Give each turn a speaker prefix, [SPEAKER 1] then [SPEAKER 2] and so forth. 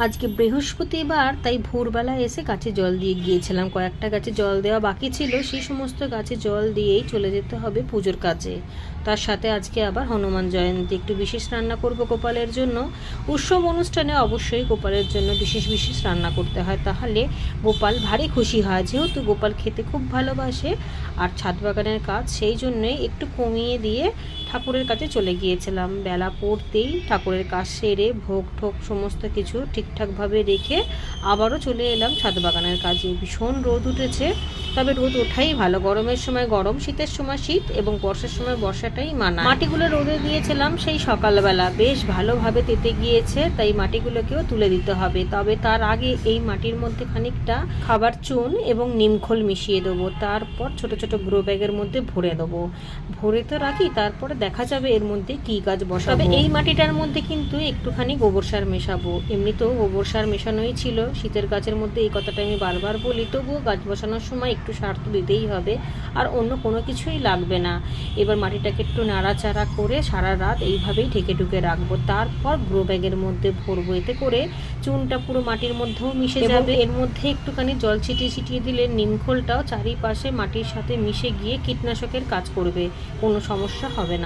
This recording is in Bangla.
[SPEAKER 1] আজকে বৃহস্পতিবার, তাই ভোরবেলা এসে গাছে জল দিয়ে গিয়েছিলাম। কয়েকটা গাছে জল দেওয়া বাকি ছিল, সেই সমস্ত গাছে জল দিয়েই চলে যেতে হবে পুজোর কাজে। তার সাথে আজকে আবার হনুমান জয়ন্তী, একটু বিশেষ রান্না করব গোপালের জন্য। উৎসব অনুষ্ঠানে অবশ্যই গোপালের জন্য বিশেষ বিশেষ রান্না করতে হয়, তাহলে গোপাল ভারী খুশি হয়। যেহেতু গোপাল খেতে খুব ভালোবাসে আর ছাদ বাগানের কাজ, সেই জন্যই একটু কমিয়ে দিয়ে ঠাকুরের কাছে চলে গিয়েছিলাম। বেলা পড়তেই ঠাকুরের কাজ সেরে ভোগ ঠোক সমস্ত কিছু ঠিকঠাকভাবে রেখে আবারও চলে এলাম ছাদ বাগানের কাজে। ভীষণ রোদ উঠেছে, তবে রোদ ওঠাই ভালো। গরমের সময় গরম, শীতের সময় শীত এবং বর্ষার সময় বর্ষাটাই মানায়। মাটিগুলো রোদে দিয়েছিলাম সেই সকালবেলা, বেশ ভালোভাবে তেতে গিয়েছে, তাই মাটিগুলোকেও তুলে দিতে হবে। তবে তার আগে এই মাটির মধ্যে খানিকটা খাবার চুন এবং নিমখোল মিশিয়ে দেবো, তারপর ছোট ছোট গ্রো ব্যাগের মধ্যে ভরে দেবো। ভরে তো রাখি, তারপরে দেখা যাবে এর মধ্যে কি গাছ বসাবো। এই মাটিটার মধ্যে কিন্তু একটুখানি গোবর সার মেশাবো। এমনিতেও গোবর সার মেশানোই ছিল শীতের গাছের মধ্যে, এই কথাটা আমি বারবার বলি, তবুও গাছ বসানোর সময় একটু সার তো দিতেই হবে, আর অন্য কোনো কিছুই লাগবে না। এবার মাটিটাকে একটু নাড়াচাড়া করে সারা রাত এইভাবেই ঢেকে ঢুকে রাখবো, তারপর গ্রো ব্যাগের মধ্যে ভরবো। এতে করে চুনটা পুরো মাটির মধ্যেও মিশে যাবে। এর মধ্যে একটুখানি জল ছিটিয়ে ছিটিয়ে দিলে নিমখোলটাও চারিপাশে মাটির সাথে মিশে গিয়ে কীটনাশকের কাজ করবে, কোনো সমস্যা হবে না।